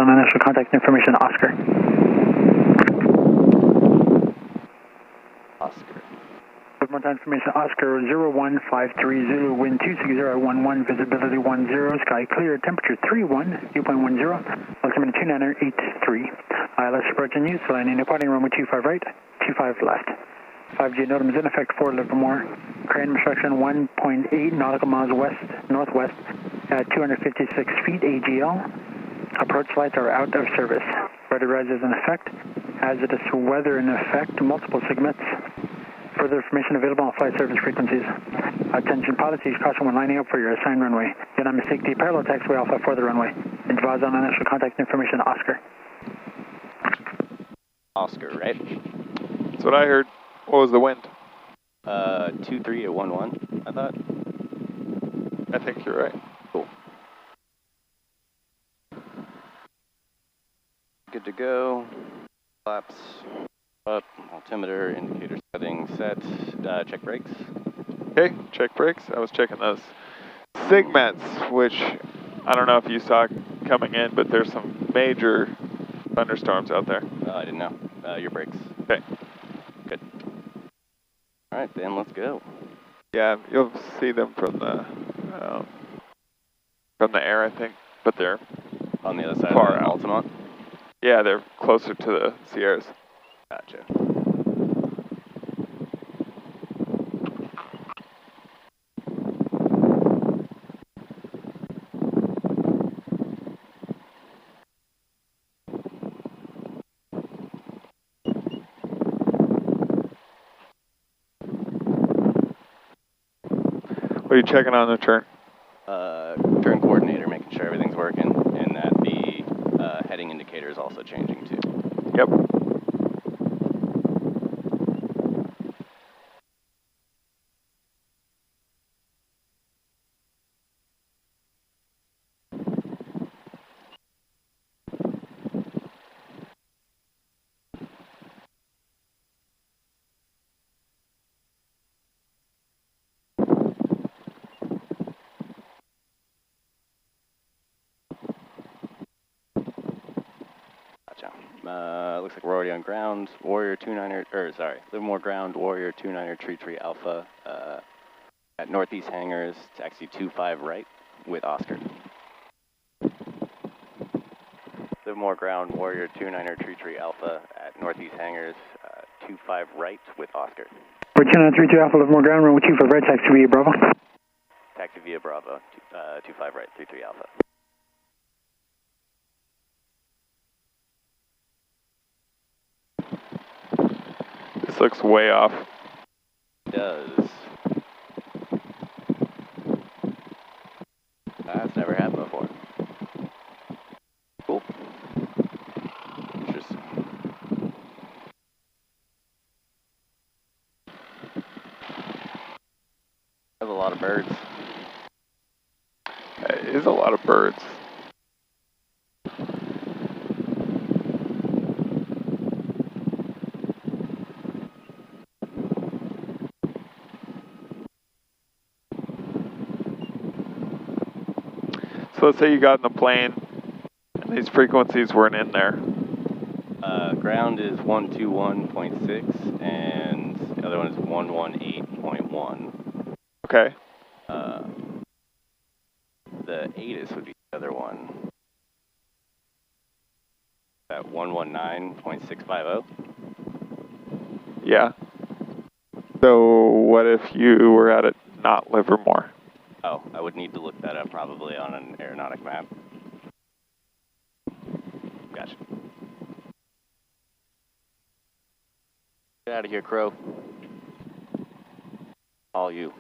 on initial contact information, Oscar. Oscar. One more time information, Oscar 01530, Zulu, wind 26011, visibility 10, sky clear, temperature 31, viewpoint 10, altimeter 2983. ILS approaching you, landing departing runway 25 right, 25 left. 5G NOTAM is in effect for Livermore. Crane obstruction 1.8 nautical miles northwest at 256 feet AGL. Approach lights are out of service. Rudder rise is in effect. Hazardous weather in effect, multiple segments. Further information available on flight service frequencies. Attention pilots, use caution when lining up for your assigned runway. Do not mistake the parallel taxiway Alpha for the runway. Advise on initial contact information, Oscar. Oscar, right? That's what I heard. What was the wind? 23 at 11, I thought. I think you're right. Cool. Good to go. Flaps up, altimeter, indicator setting set. Check brakes. Okay, check brakes. I was checking those segments, which I don't know if you saw coming in, but there's some major thunderstorms out there. I didn't know. Your brakes. Okay. Good. All right, then let's go. Yeah, you'll see them from the air, I think, but they're on the other side far of the out. Altamont? Yeah, they're closer to the Sierras. Gotcha. What are you checking on the turn? Turn coordinator, making sure everything's working, and that the heading indicator is also changing too. Yep. Looks like we're already on ground. Warrior 29er, Livermore ground, Warrior 29er Alpha at northeast hangars, taxi 25 right with Oscar. Livermore ground, Warrior 29er Alpha at northeast hangars, 25 right with Oscar. Warrior 29er Alpha, Livermore ground, runway 25 right, taxi via Bravo. Taxi via Bravo, 25 right, 33 Alpha. This looks way off. It does. That's never happened before. Cool. Interesting. There's a lot of birds. It is a lot of birds. So let's say you got in the plane and these frequencies weren't in there. Ground is 121.6 and the other one is 118.1. Okay. The ATIS would be the other one. At 119.650. Yeah. So what if you were at it not Livermore? Oh, I would need to look that up probably on an aeronautic map. Gotcha. Get out of here, Crow. All you.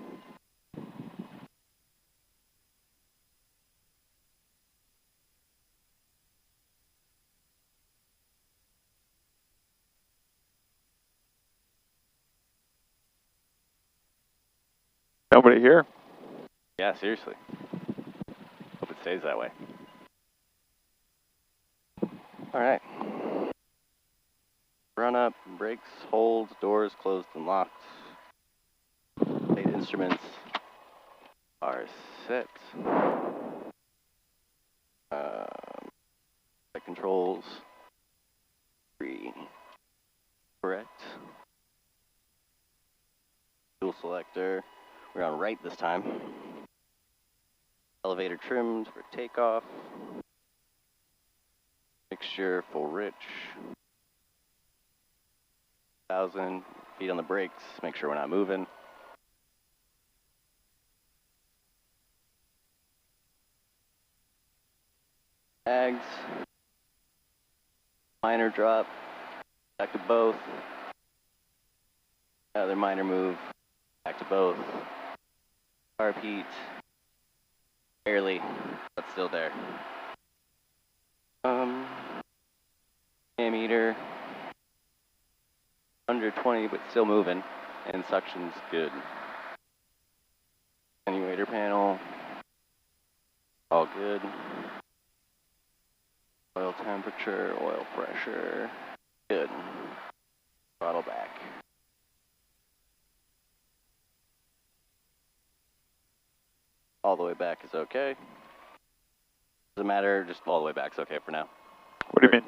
Nobody here? Yeah, seriously. Hope it stays that way. All right. Run up, brakes, hold, doors closed and locked. Flight instruments are set. flight controls. 3. Correct. Fuel selector. We're on right this time. Elevator trimmed for takeoff. Mixture full rich. 1,000 feet on the brakes. Make sure we're not moving. Tags. Minor drop. Back to both. Another minor move. Back to both. Carb heat. Barely, but still there. Ammeter. Under 20, but still moving. And suction's good. Attenuator panel. All good. Oil temperature, oil pressure. Good. Throttle back. All the way back is okay. Doesn't matter, just all the way back's okay for now. What do you mean?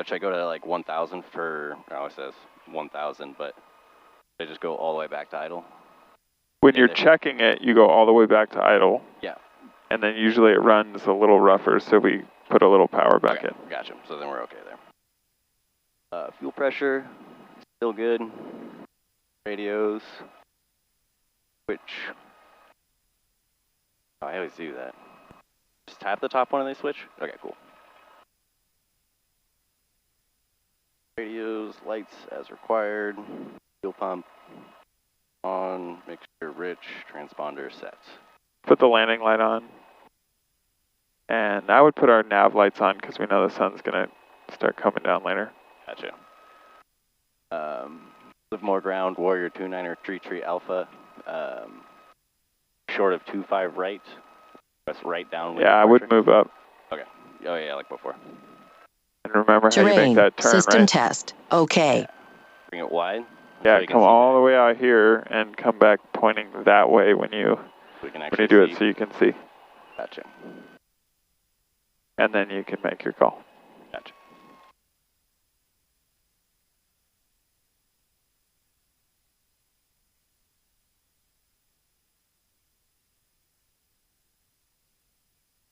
Should I go to like 1,000 for, it says 1,000, but should I just go all the way back to idle? When you're checking it, you go all the way back to idle. Yeah. And then usually it runs a little rougher, so we put a little power back in. Gotcha. So then we're okay there. Fuel pressure, still good. Radios. Switch. Oh, I always do that. Just tap the top one and they switch? Okay, cool. Radios, lights as required. Fuel pump on, mixture rich, transponder set. Put the landing light on. And I would put our nav lights on because we know the sun's going to start coming down later. Gotcha. Livermore ground, Warrior 29er, Tree Alpha. Short of 25 right. Press right down. Yeah, I would move up. Okay. Oh yeah, like before. And remember how you make that turn, system right? test. Okay. Yeah. Bring it wide. Yeah, come all the way out here and come back pointing that way when you do it so you can see. Gotcha. And then you can make your call. Gotcha.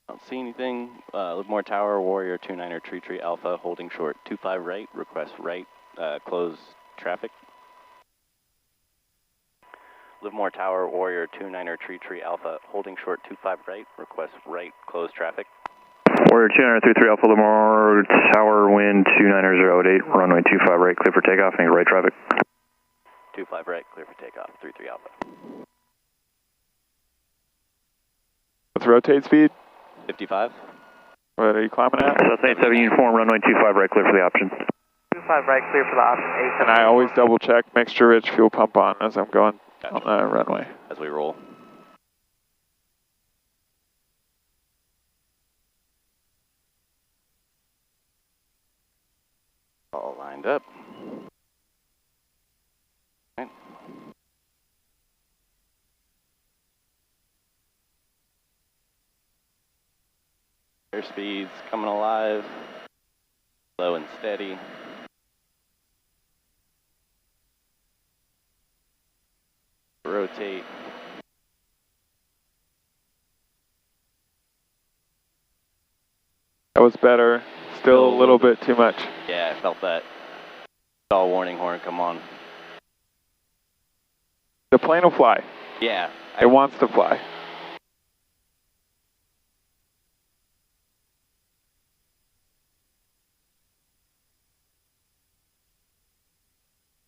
Don't see anything. Livermore Tower, Warrior 29er, Tree Alpha, holding short 25 right, request right, close traffic. Livermore Tower, Warrior 29er, Tree Alpha, holding short 25 right, request right, close traffic. Warrior 29er, 33 Alpha, Livermore Tower, wind 29008, runway 25 right, clear for takeoff, and right traffic. 25 right, clear for takeoff, 33 Alpha. What's rotate speed? 55. What are you climbing at? That's 87 uniform, runway 25 right, clear for the option. 25 right, clear for the option. And I always double check mixture rich fuel pump on as I'm going on the runway. As we roll. All lined up. Right. Airspeed's coming alive. Slow and steady. Rotate. That was better. Still a little bit too much. Yeah, I felt that stall warning horn come on. The plane will fly. Yeah. It wants to fly.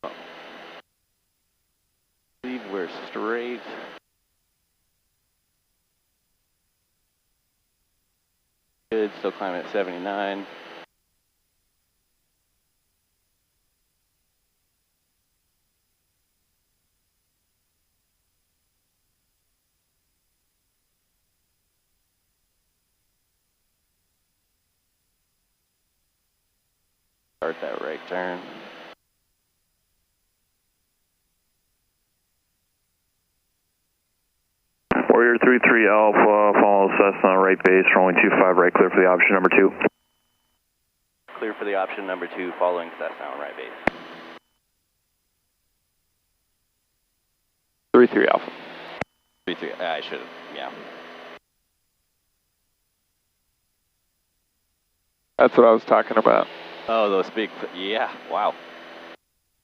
I believe we're straight. Good, still climbing at 79. Start that right turn. Warrior 33 Alpha, follow Cessna right base, runway 25 right, clear for the option number 2. clear for the option number 2 following southbound right base. 3-3 Alpha. 3-3, I should have, yeah. That's what I was talking about. Oh, those big, yeah, wow.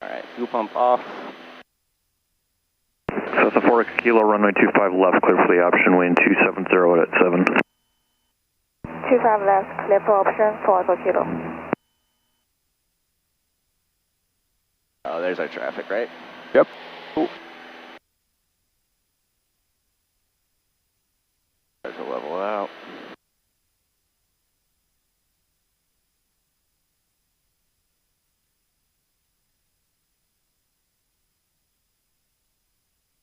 All right, fuel pump off. So it's a 4 kilo, runway 25 left, clear for the option, wind 270 at 7. 25 left, clear for option, 4 kilo. Oh, there's our traffic, right? Yep. Cool. There's a level out.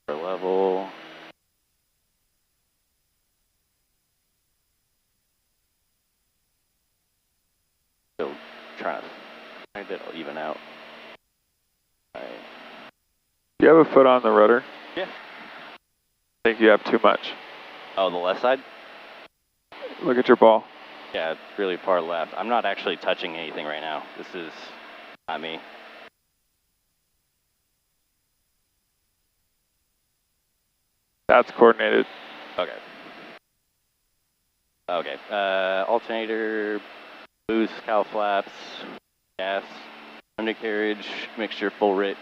Level. Still trying to find it, I'll even out. All right. Do you have a foot on the rudder? Yeah. I think you have too much. Oh, the left side? Look at your ball. Yeah, it's really far left. I'm not actually touching anything right now. This is not me. That's coordinated. Okay. Okay. Alternator, boost, cowl flaps, gas, undercarriage, mixture full rich,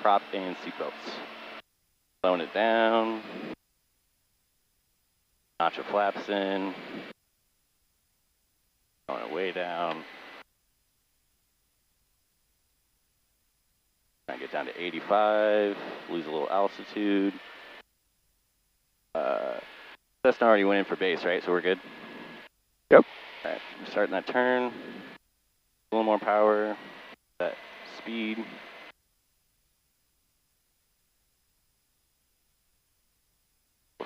prop, and seatbelts. Slowing it down. Notch of flaps in. Going it way down. Trying to get down to 85. Lose a little altitude. Cessna already went in for base, right? So we're good? Yep. All right, starting that turn. A little more power. That speed.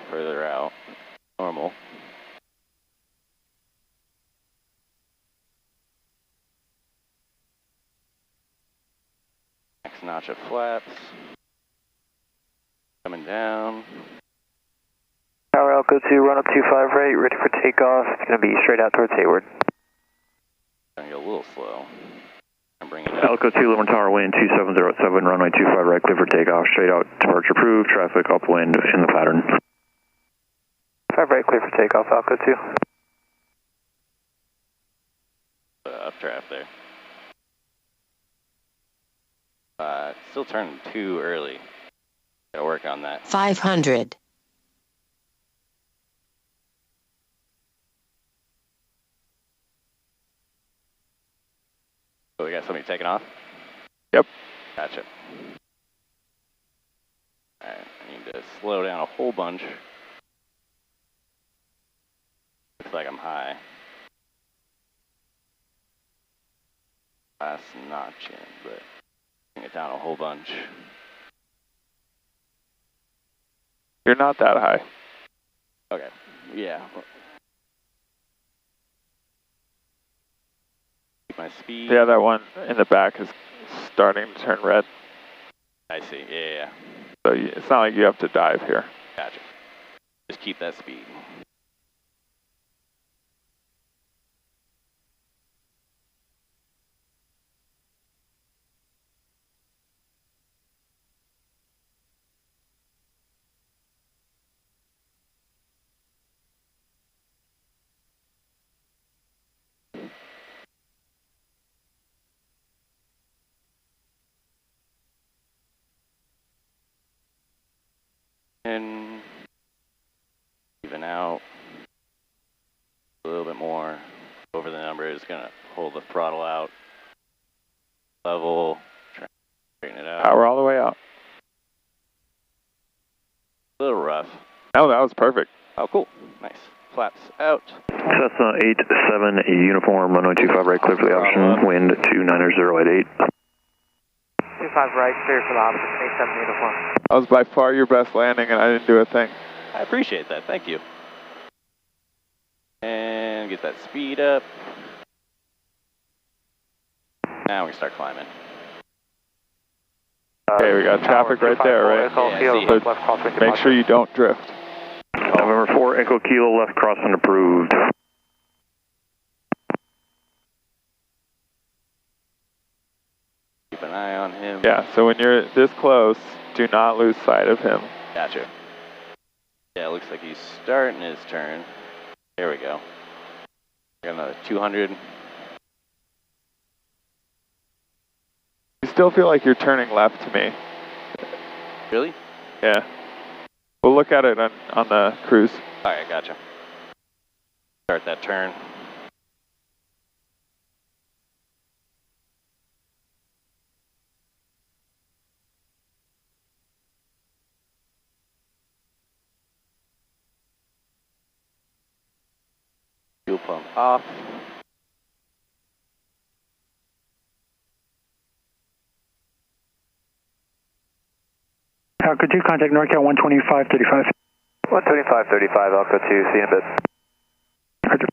Further out. Normal. Next notch of flaps. Coming down. Tower Elko 2, run up 25 right, ready for takeoff. It's going to be straight out towards Hayward. Gonna go a little slow. I'm bringing it up. Elko 2, Livermore Tower, wind 270 at 7, runway 25 right, clear for takeoff, straight out, departure approved, traffic upwind in the pattern. 5 right, clear for takeoff, Elko 2. Updraft there. Still turning too early. Gotta work on that. 500. So we got somebody taking off? Yep. Gotcha. Alright, I need to slow down a whole bunch. Looks like I'm high. Last notch in, but bring it down a whole bunch. You're not that high. Okay, yeah. Keep my speed. Yeah, that one in the back is starting to turn red. I see, yeah. So it's not like you have to dive here. Gotcha. Just keep that speed. And even out a little bit more over the number is gonna hold the throttle out. Level, straighten it out. Power all the way out. A little rough. No, that was perfect. Oh, cool. Nice. Flaps out. Cessna 87 uniform, runway 25 right, clear for the option, wind 290 at 8. 25 right, clear for the option, 87 uniform. That was by far your best landing, and I didn't do a thing. I appreciate that. Thank you. And get that speed up. Now we can start climbing. Okay, we got traffic right there, right? Yeah, So make sure you don't drift. November 4, Echo Kilo, left crossing approved. Keep an eye on him. Yeah, so when you're this close, do not lose sight of him. Gotcha. Yeah, it looks like he's starting his turn. There we go. Got another 200. You still feel like you're turning left to me. Really? Yeah. We'll look at it on the cruise. All right, gotcha. Start that turn. Fuel pump off. Alco 2, contact NorCal 12535. 12535, Alco 2, see you in a bit. Roger.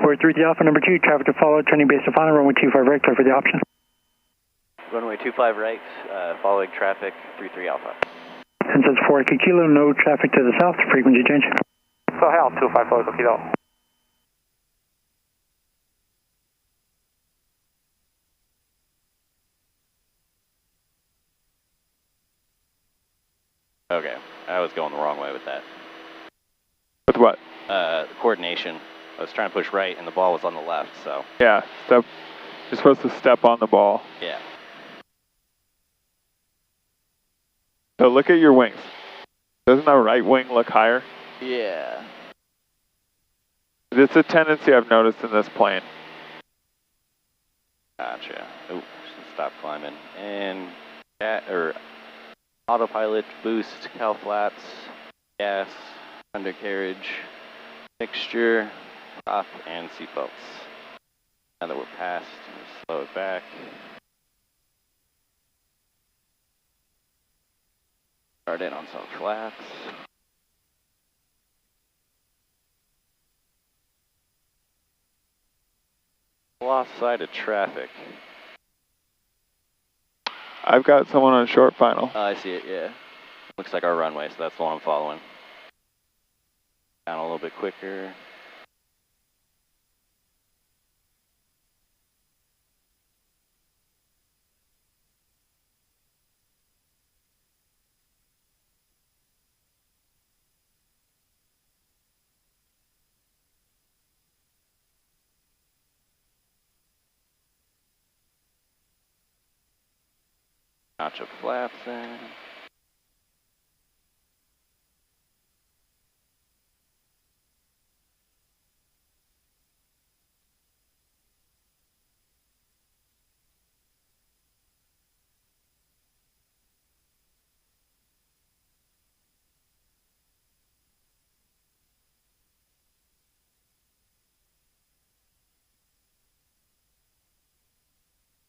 433 Alpha, number 2, traffic to follow, turning based upon runway 25 right, clear for the option. Runway 25 right, following traffic, 33 Alpha. And says 4 Echo Kilo, no traffic to the south, frequency change. So hell, 254 Echo Kilo. Okay, I was going the wrong way with that. With what? Coordination. I was trying to push right and the ball was on the left, so. Yeah, you're supposed to step on the ball. Yeah. So look at your wings. Doesn't the right wing look higher? Yeah. It's a tendency I've noticed in this plane. Gotcha. Oh, should stop climbing. And autopilot, boost, cow flaps, gas, undercarriage, mixture, prop, and seatbelts. Now that we're past, slow it back. Start in on some flaps. Lost sight of traffic. I've got someone on short final. Oh, I see it, yeah. Looks like our runway, so that's the one I'm following. Down a little bit quicker. Notch of flaps in.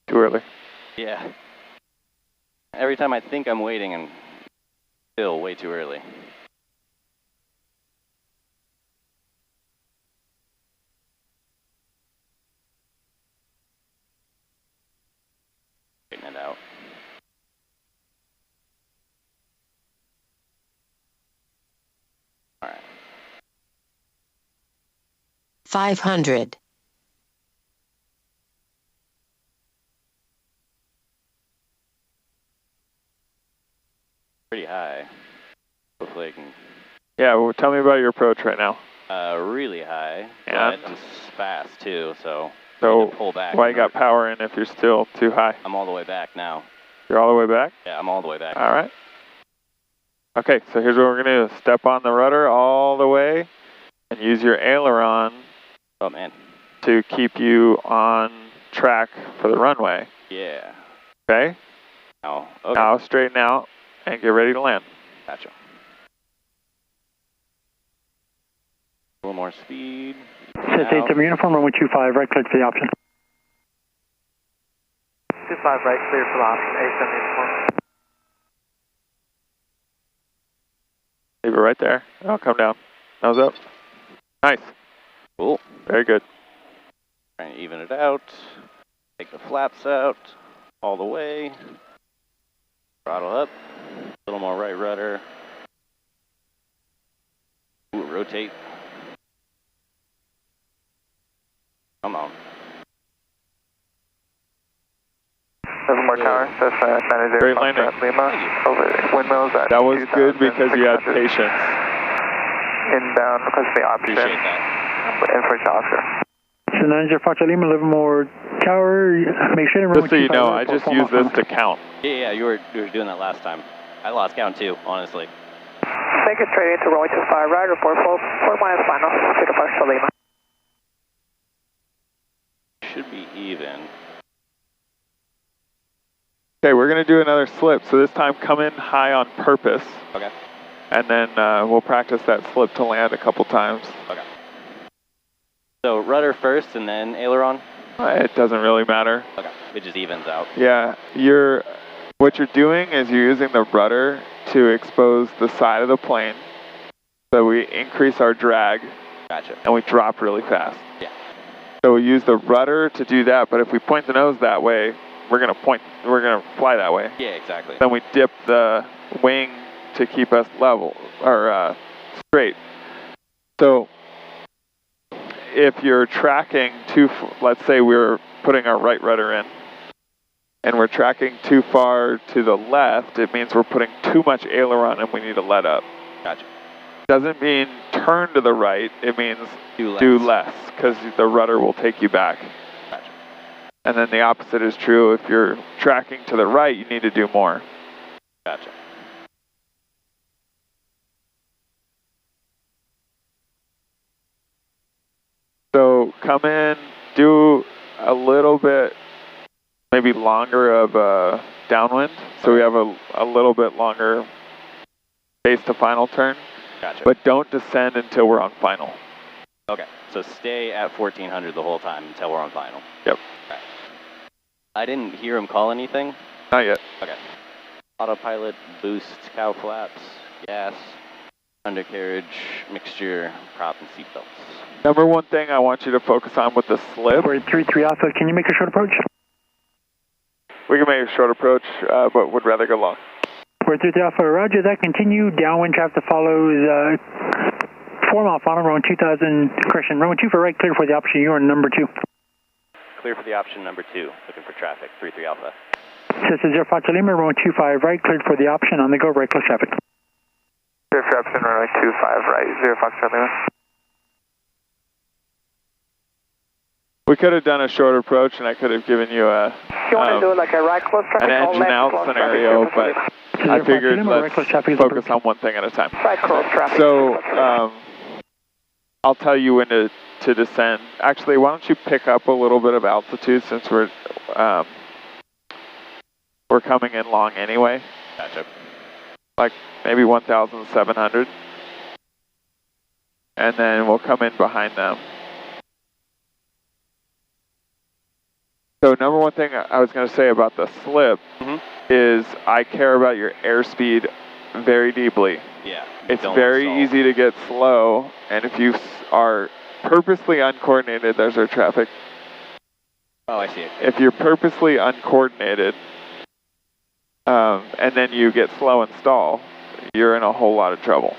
Too early. Yeah. Every time I think I'm waiting, I'm still way too early. Straighten it out. All right. 500. Pretty high. Hopefully I can. Yeah, well, tell me about your approach right now. Really high, And? but I'm fast too, so I So need to pull back. why you got power in if you're still too high? I'm all the way back now. You're all the way back? Yeah, I'm all the way back. All right. Okay, so here's what we're going to do. Step on the rudder all the way and use your aileron Oh man. to keep you on track for the runway. Yeah. Okay? Oh, okay. Now straighten out and get ready to land. Gotcha. A little more speed. Says 87 uniform, runway 25 right, clear for the option. 25 right, clear for the option, 87 uniform. Leave it right there. I'll come down. Nose up. Nice. Cool. Very good. Trying to even it out. Take the flaps out all the way. Throttle up. A little more right rudder. Ooh, rotate. Come on. Livermore Tower, Cessna 90 Great landing. Lima, over windmills at That was good because you had patience. Inbound because of the option. Appreciate that. Information Oscar. So 90 Fox Lima, Livermore Tower, make sure to run Just so you know, I just used this to count. Yeah, you were doing that last time. I lost count too, honestly. Take it straight into runway 25 right, report 4 minus final, pick up Fox Lima. Should be even. Okay, we're going to do another slip, so this time come in high on purpose. Okay. And then we'll practice that slip to land a couple times. Okay. So rudder first and then aileron? It doesn't really matter. Okay, it just evens out. Yeah, what you're doing is you're using the rudder to expose the side of the plane, so we increase our drag. Gotcha. And we drop really fast. Yeah. So we use the rudder to do that, but if we point the nose that way, we're gonna fly that way. Yeah, exactly. Then we dip the wing to keep us level, or straight. So if you're tracking let's say we're putting our right rudder in, and we're tracking too far to the left, it means we're putting too much aileron and we need to let up. Gotcha. Doesn't mean turn to the right, it means Do less, because the rudder will take you back. Gotcha. And then the opposite is true. If you're tracking to the right, you need to do more. Gotcha. So come in, do a little bit, maybe longer of a downwind, so we have a little bit longer base to final turn. Gotcha. But don't descend until we're on final. Okay, so stay at 1400 the whole time until we're on final. Yep. Okay. I didn't hear him call anything. Not yet. Okay. Autopilot, boost, cow flaps, gas, undercarriage, mixture, prop, and seatbelts. Number one thing I want you to focus on with the slip. We're 33 Alpha, can you make a short approach? We can make a short approach, but would rather go long. We're 33 Alpha, roger that, continue, downwind traffic follows, 4 mile final, runway 2000, correction, runway 2 for right, clear for the option, you are number 2. Clear for the option number 2, looking for traffic, 33 Alpha. Cessna 0 Fox Lima, runway 25 right, cleared for the option, on the go, right close traffic. Clear for option, runway 25 right, 0 Fox Lima. We could have done a short approach, and I could have given you a You want to do like a right close traffic? an engine out scenario, but I figured let's focus on one thing at a time. Right close traffic. So I'll tell you when to descend. Actually, why don't you pick up a little bit of altitude since we're coming in long anyway. Gotcha. Like maybe 1,700, and then we'll come in behind them. So number one thing I was going to say about the slip is I care about your airspeed very deeply. Yeah. It's very easy to get slow, and if you are purposely uncoordinated, there's our traffic. Oh, I see it. If you're purposely uncoordinated, and then you get slow and stall, you're in a whole lot of trouble.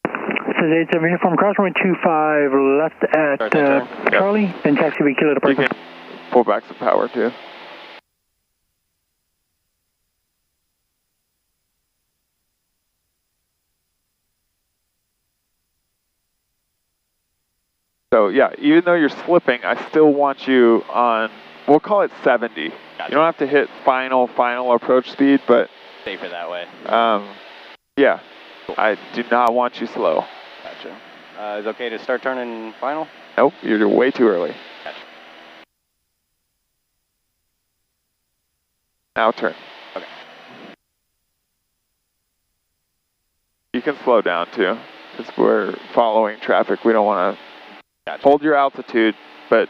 This is 87 uniform cross, runway 25 left at Charlie, then taxi we kilo departure. You can pull back some power too. So yeah, even though you're slipping, I still want you on, we'll call it 70. Gotcha. You don't have to hit final approach speed, but Safer that way. yeah, Cool. I do not want you slow. Gotcha. Is it okay to start turning final? Nope, you're way too early. Gotcha. Now turn. Okay. You can slow down too, because we're following traffic. We don't want to Gotcha. hold your altitude, but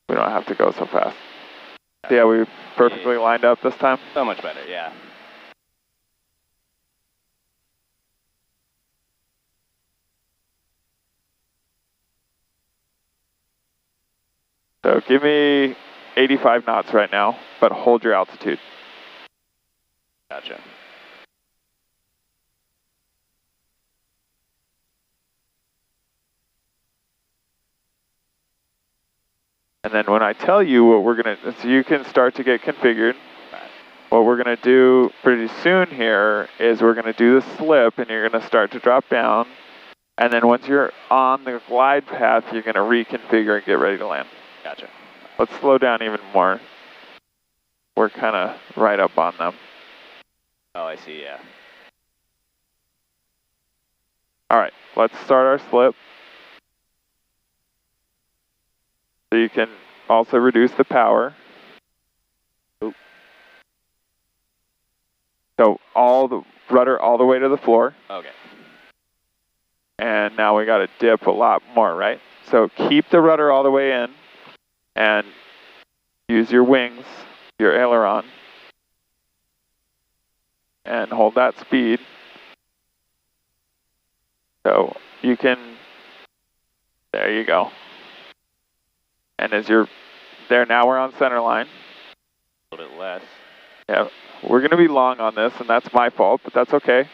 we don't have to go so fast. Gotcha. Yeah, we perfectly lined up this time. So much better, yeah. So give me 85 knots right now, but hold your altitude. Gotcha. And And then when I tell you what we're going to, so you can start to get configured. What we're going to do pretty soon here is we're going to do the slip, and you're going to start to drop down. And then once you're on the glide path, you're going to reconfigure and get ready to land. Gotcha. Let's slow down even more. We're kind of right up on them. Oh, I see, yeah. All right, let's start our slip. So you can also reduce the power. Oop. So all the rudder all the way to the floor. Okay. And now we got to dip a lot more, right? So keep the rudder all the way in and use your wings, your aileron, and hold that speed. So you can, there you go. And as you're there, now we're on center line. A little bit less. Yeah, we're going to be long on this, and that's my fault, but that's okay.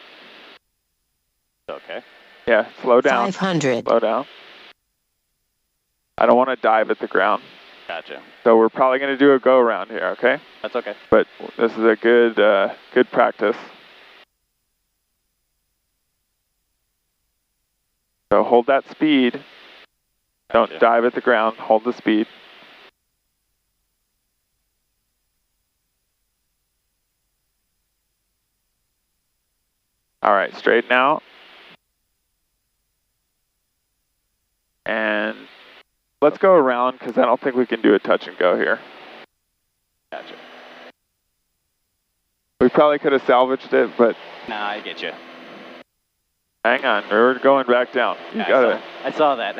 Okay. Yeah, slow down. 500. Slow down. I don't want to dive at the ground. Gotcha. So we're probably going to do a go around here, okay? That's okay. But this is a good practice. So hold that speed. Don't Gotcha. dive at the ground. Hold the speed. All right, straighten out. And let's go around because I don't think we can do a touch and go here. Gotcha. We probably could have salvaged it, but Nah, I get you. hang on. We're going back down. You Yeah, got it. I saw that.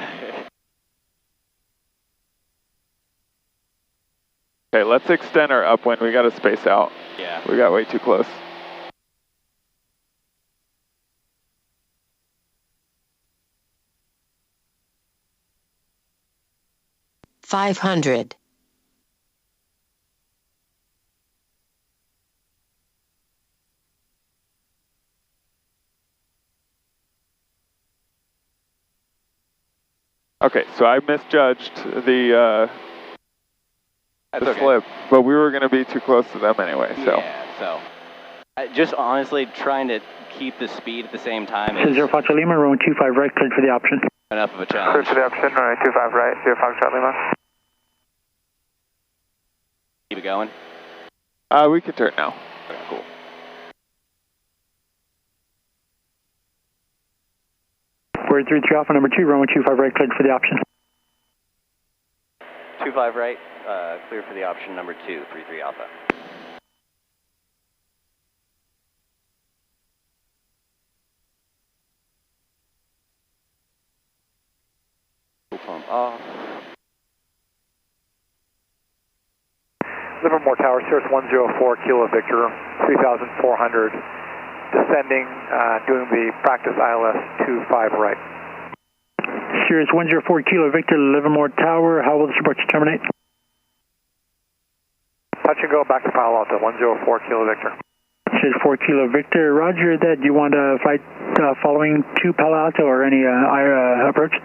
Okay, let's extend our upwind. We got to space out. Yeah. We got way too close. $500. Okay, so I misjudged the That's okay. slip, but we were going to be too close to them anyway. So Yeah, so just honestly trying to keep the speed at the same time This is is 0 Foxtrot Lima, runway 25 right, cleared for the option. enough of a Clear challenge. for the option, runway 25 right, 0 Foxtrot Lima. Keep it going. we can turn now. Okay, cool. We're 33 Alpha, number 2, runway 25 right, cleared for the option. 25 right, clear for the option number 2, 33 Alpha. Pump off. Livermore Tower, Cirrus 104, Kilo Victor, 3,400. Descending, doing the practice ILS 25 right. Cirrus 104 Kilo Victor, Livermore Tower, how will this report to terminate? Touch and go back to Palo Alto, 104 Kilo Victor. Cirrus 4 Kilo Victor, roger that. Do you want a flight following to Palo Alto or any approach?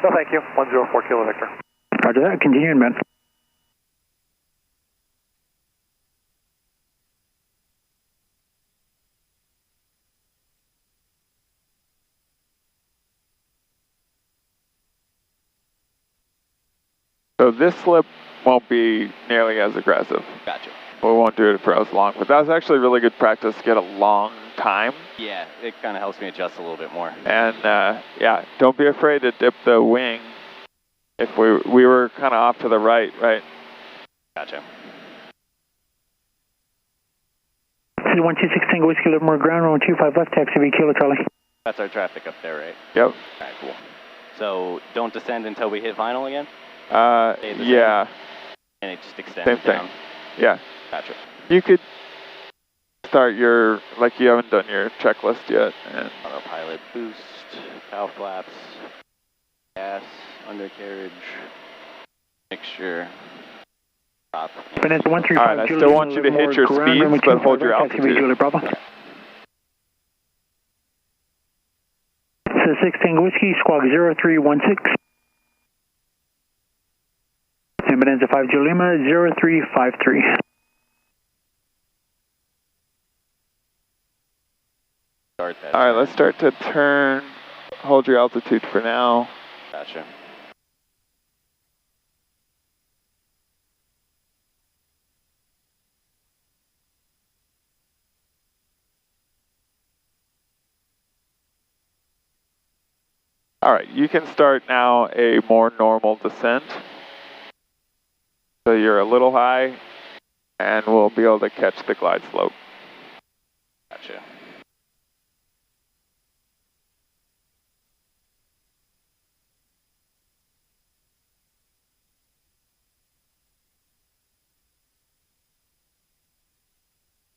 No, thank you, 104 Kilo Victor. Roger that, continue in, man. So this slip won't be nearly as aggressive. Gotcha. We won't do it for as long, but that was actually really good practice to get a long time. Yeah, it kind of helps me adjust a little bit more. And yeah, don't be afraid to dip the wing. If we were kind of off to the right. Gotcha. This is 126 Tango Whiskey, Livermore ground, runway 25 left, taxi V Kilo Charlie. That's our traffic up there, right? Yep. Alright, cool. So don't descend until we hit final again? Yeah. And it just extends Same thing. down? Yeah. Gotcha. You could start your, like you haven't done your checklist yet. And Autopilot boost, cow flaps, gas, undercarriage, mixture, top. Vanessa 135 all right, I still want you to hit your speeds, but hold your altitude. So 6 Tango Whiskey, squawk 0316. Bonanza 5 Lima 0353. Start that. All right, let's start to turn. Hold your altitude for now. Gotcha. All right, you can start now a more normal descent. So you're a little high, and we'll be able to catch the glide slope. Gotcha.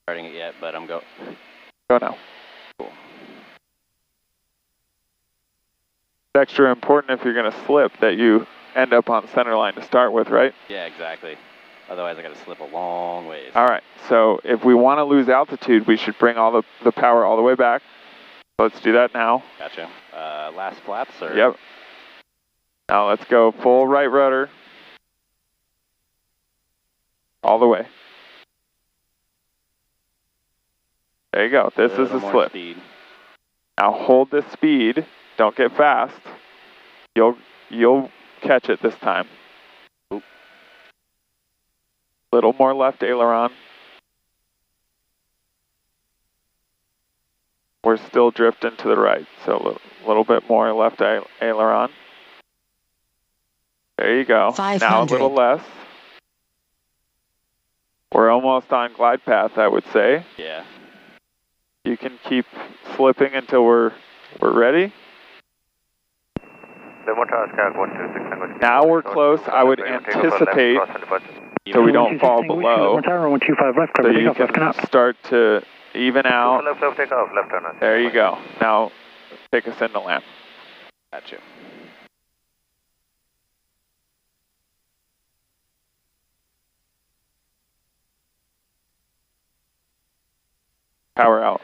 Starting it yet, but I'm go. Go now. Cool. It's extra important if you're going to slip that you end up on center line to start with, right? Yeah, exactly. Otherwise, I got to slip a long ways. All right, so if we want to lose altitude, we should bring all the power all the way back. Let's do that now. Gotcha. Last flaps, or? Yep. Now let's go full right rudder. All the way. There you go. This is the slip. Speed. Now hold this speed. Don't get fast. You'll catch it this time. Oop. Little more left aileron. We're still drifting to the right, so a little bit more left aileron. There you go. 500. Now a little less. We're almost on glide path, I would say. Yeah. You can keep slipping until we're ready. Now we're close. I would anticipate so we don't fall below. So you can start to even out. There you go. Now take us into land. Gotcha. Power out.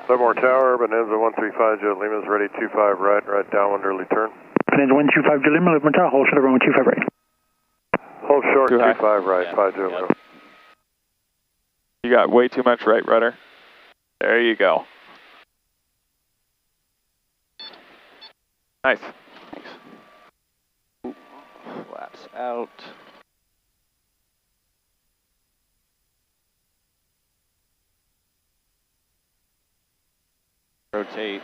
Livermore Tower, Bonanza 135, Jet Lima's ready, 25 right downwind early turn. Bonanza 125 Jet Lima, Livermore Tower, hold short, runway 25 right. Hold short, Too high. 25 right, Yeah. 5 Jet Lima. You got way too much right rudder. There you go. Nice. Thanks. Ooh, flaps out. Rotate.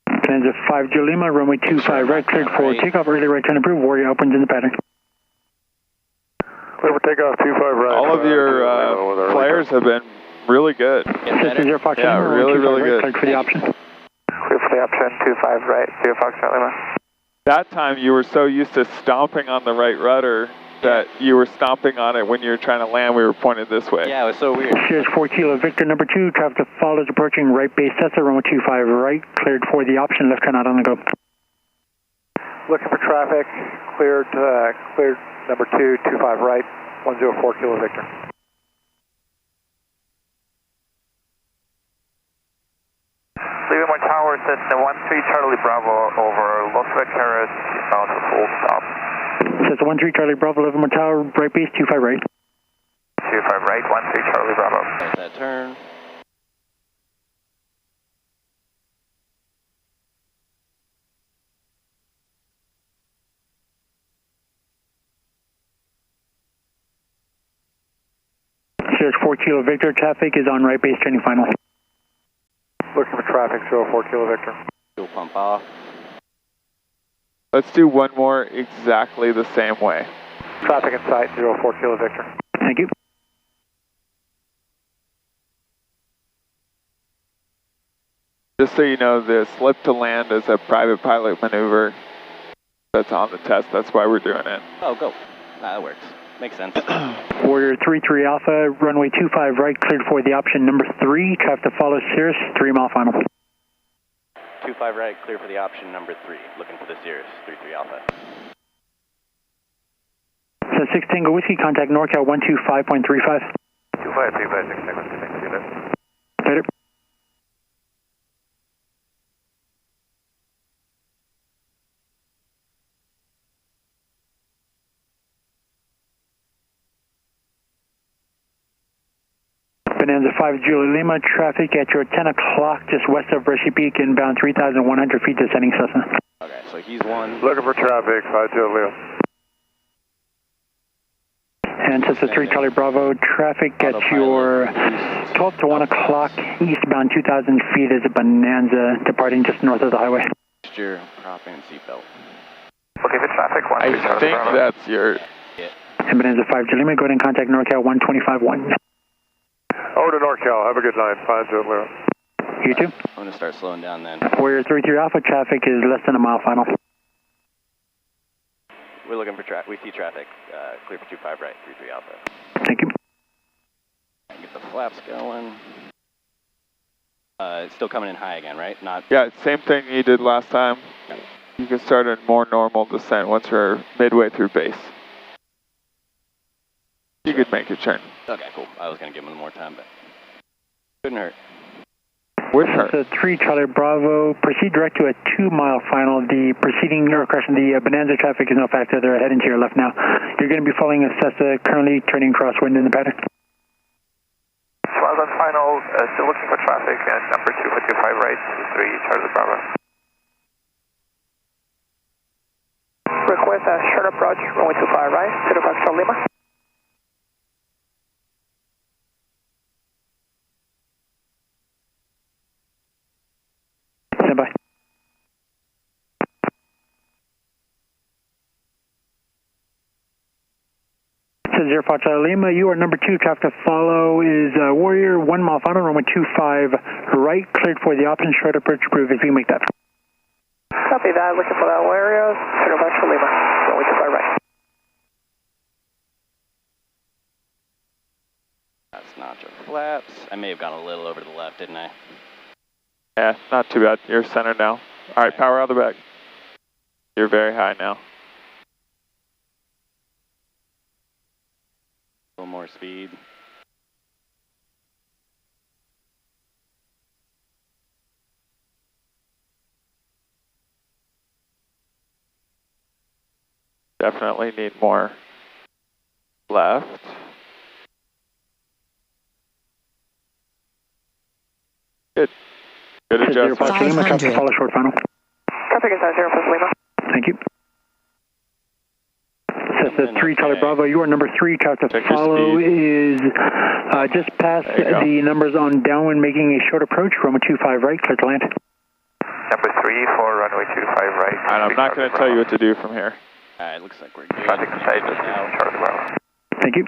Bonanza 5 Jet Lima, runway 25 right, cleared for takeoff, early right turn approved, Warrior opens in the pattern. Clear for takeoff, 25 right. All of your flares have been really good. System 0 Fox Yeah, Lima, really, really right, good. cleared for the option. Clear for the option, 25 right, 0 Fox Lima. That time you were so used to stomping on the right rudder that you were stomping on it when you were trying to land. We were pointed this way. Yeah, it was so weird. Sierra 4 Kilo Victor number 2, traffic that follows approaching right base Cessna, runway 25 right, cleared for the option, left turn out on the go. Looking for traffic, cleared number 2, 25 right, 104 Kilo Victor. Livermore Tower, Cessna 13 Charlie Bravo over Los Vaqueros, bound for full stop. Cessna 13 Charlie Bravo, Livermore Tower, right base 25 right. 25 right, 13 Charlie Bravo. There's that turn. Sierra 4 Kilo Victor, traffic is on right base turning final. Looking for traffic, 04 Kilo Victor. Fuel pump off. Let's do one more exactly the same way. Traffic in sight, 04 Kilo Victor. Thank you. Just so you know, the slip to land is a private pilot maneuver that's on the test. That's why we're doing it. Oh, go. Nah, that works. Makes sense. Warrior 33 Alpha, runway 25 right, cleared for the option number 3, traffic that follows Cirrus, 3 mile final. 25 right, clear for the option number 3. Looking for the Cirrus, 33 Alpha. So 6 Tango Whiskey, contact NorCal 125.35. 2535, Later. Bonanza 5 Julie Lima, traffic at your 10 o'clock just west of Brushy Peak, inbound 3,100 feet, descending Cessna. Okay, so he's one. Looking for traffic, 5 Julie Lima. And Cessna 3 Charlie Bravo, traffic at your 12 to 1 o'clock, eastbound 2,000 feet is a Bonanza departing just north of the highway. Mixture, prop, and seatbelt. Okay, for traffic, I think that's your... And Bonanza 5 Julie Lima, go ahead and contact NorCal 125-1. Over to NorCal. Have a good night. 5 Julie Lima. You too. I'm going to start slowing down then. Warrior 33 Alpha, traffic is less than a mile final. We're looking for traffic. We see traffic. Clear for 25 right, 33 Alpha. Thank you. Get the flaps going. It's still coming in high again, right? Not. Yeah, same thing you did last time. You can start a more normal descent once you're midway through base. You could make your turn. Okay, cool. I was going to give him more time, but couldn't hurt. Would hurt. So 3 Charlie Bravo, proceed direct to a 2-mile final. The preceding, or correction, the Bonanza traffic is no factor. They're heading to your left now. You're going to be following a Cessna, currently turning crosswind in the pattern. Swell on final, still looking for traffic, and number 2 for 25 right, 3 Charlie Bravo. Request a short approach, runway 25 right, 05 Charlie Lima. Stand by. This is 05 Charlie Lima. You are number 2. Traffic to follow is Warrior, 1 mile final, runway 25 right, cleared for the option, short approach approved if you make that. Copy that, looking for that Warrior, 05 Charlie Lima, runway 25 right. That's not your flaps. I may have gone a little over to the left, didn't I? Yeah, not too bad. You're centered now. All right, power out the back. You're very high now. A little more speed. Definitely need more left. Good. Good adjustment. 05 Lima, traffic to follow, short final. Traffic is 05 Lima. Thank you. Cessna 3 Charlie Bravo, you are number 3. Traffic to follow is just past the numbers on downwind, making a short approach, runway 25 right, clear to land. Number 3 for runway 25 right. And I'm not going to tell you what to do from here. Alright, looks like we're good. Traffic inside just Charlie Bravo. Thank you.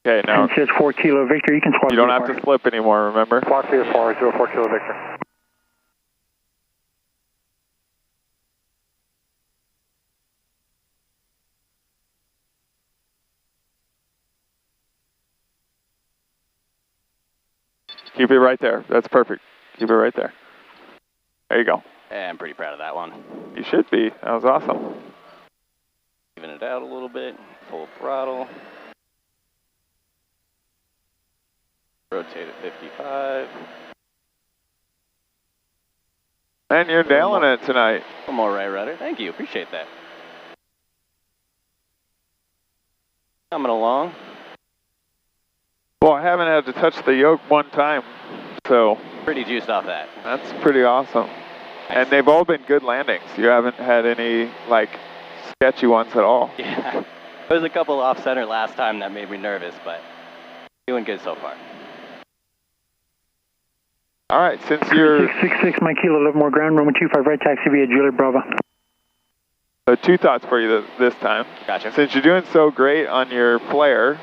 Okay, now And says 4 Kilo Victor, you can squawk. you don't have to slip anymore, remember? Squawk VFR, 04 Kilo Victor. Keep it right there. That's perfect. Keep it right there. There you go. Yeah, I'm pretty proud of that one. You should be. That was awesome. Even it out a little bit. Full throttle. Rotate at 55. And you're nailing it tonight. One more right rudder. Thank you. Appreciate that. Coming along. Well, I haven't had to touch the yoke one time, so Pretty juiced off that. that's pretty awesome. And they've all been good landings. You haven't had any, like, sketchy ones at all. Yeah. There was a couple off center last time that made me nervous, but doing good so far. All right, since you're... 666 Mike Kilo, 11 more ground, runway 25 right, taxi via Julie Bravo. So 2 thoughts for you this time. Gotcha. Since you're doing so great on your flare,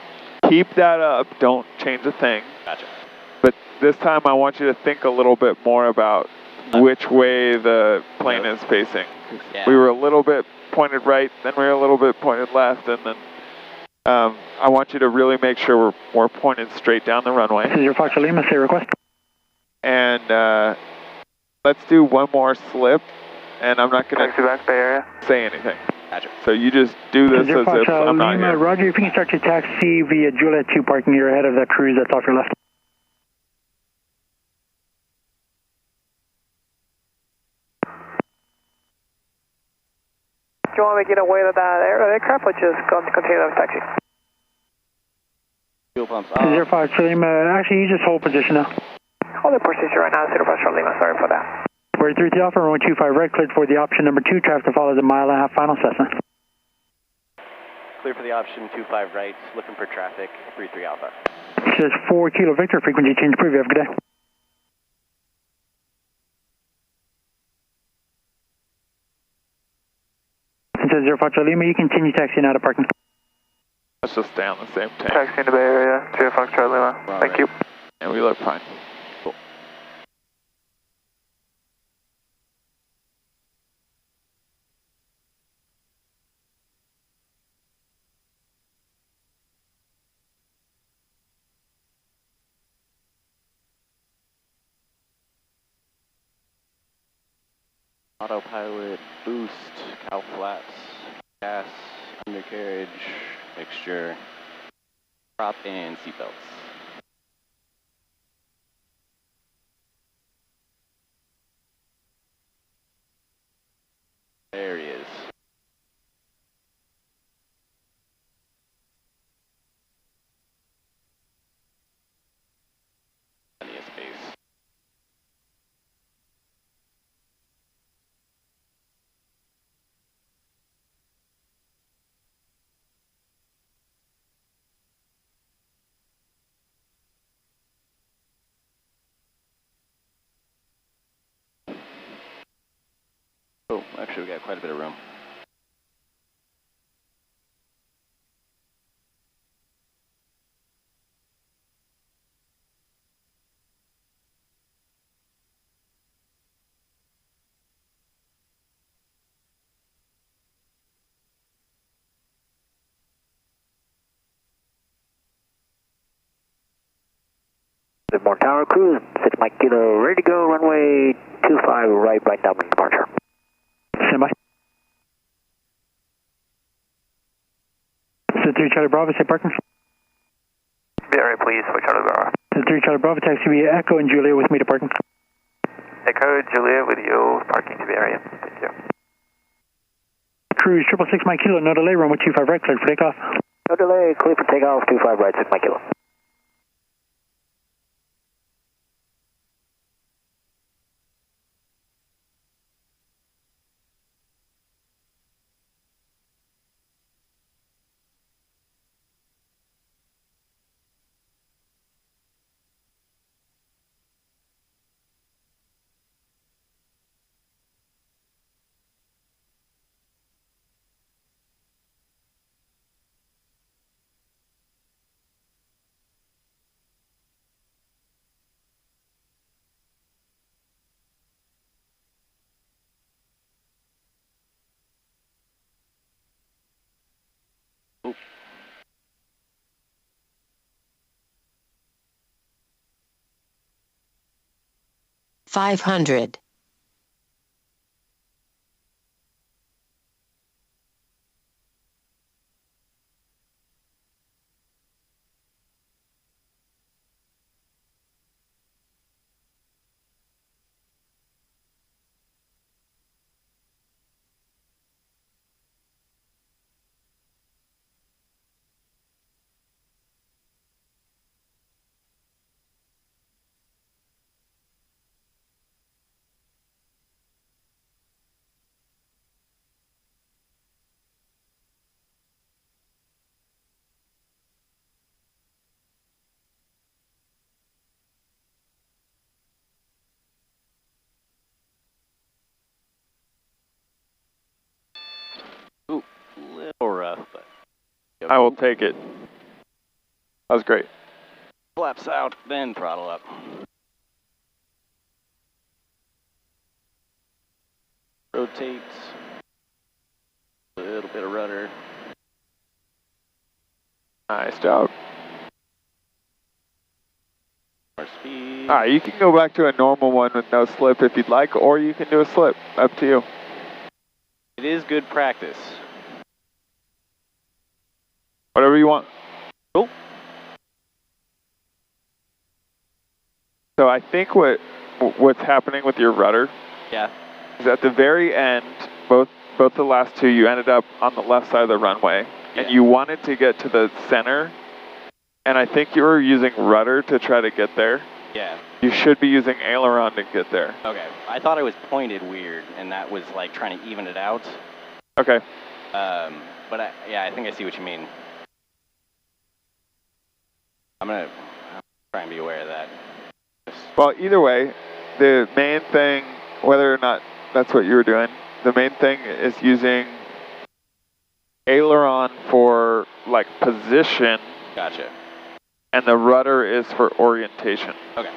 keep that up. Don't change a thing. Gotcha. But this time I want you to think a little bit more about which way the plane is facing. Yeah. We were a little bit pointed right, then we were a little bit pointed left, and then I want you to really make sure we're pointed straight down the runway. This is your Fox Lima, say request. And let's do one more slip, and I'm not going to say anything. Gotcha. So you just do this as if I'm not Lima, here. Roger, if you can start your taxi via Juliet 2 parking, you're ahead of that cruise that's off your left. Do you want me to get away with that aircraft or just continue the taxi? Fuel pumps 05 Charlie Lima, actually you just hold position now. Hold the position right now, 05 Charlie Lima, sorry for that. 43 Alpha, runway 25 right, cleared for the option number 2, traffic to follow the mile-and-a-half final Cessna. Clear for the option 25 right, looking for traffic, 33 Alpha. Says 4 Kilo Victor, frequency change preview, have a good day. It says 05 Charlie Lima, you continue taxiing out of parking. Let's just stay on the same tank. Taxi in the Bay Area, 05 Charlie Lima. Thank you. And we look fine. Cool. Autopilot, boost, cow flaps, gas, undercarriage, mixture, prop, and seatbelts. There he is. Plenty of space. Oh, actually we got quite a bit of room. More tower cruise, 6 Mike Kilo, ready to go, runway 25 right down departure. Stand by. So 3 Charlie Bravo, say parking. Bay Area, please, for Charlie Bravo. So 3 Charlie Bravo, taxi via Echo and Julia with me to parking. Echo, Julia with you, parking to Bay Area. Thank you. Cruise 666 Mike Kilo, no delay, runway 25 right, cleared for takeoff. No delay, clear for takeoff, 25 right, 6 Mike Kilo. $500. Ooh, little rough, but. I will take it. That was great. Flaps out, then throttle up. Rotates. A little bit of rudder. Nice job. More speed. All right, you can go back to a normal one with no slip if you'd like, or you can do a slip. Up to you. It is good practice. Whatever you want. Cool. So I think what's happening with your rudder, Yeah. is at the very end, both the last two, you ended up on the left side of the runway, and you wanted to get to the center and I think you were using rudder to try to get there. Yeah. You should be using aileron to get there. Okay. I thought I was pointed weird, and that was like trying to even it out. Okay. But I think I see what you mean. I'm gonna try and be aware of that. Well, either way, the main thing, whether or not that's what you were doing, the main thing is using aileron for like position. Gotcha. And the rudder is for orientation. Okay.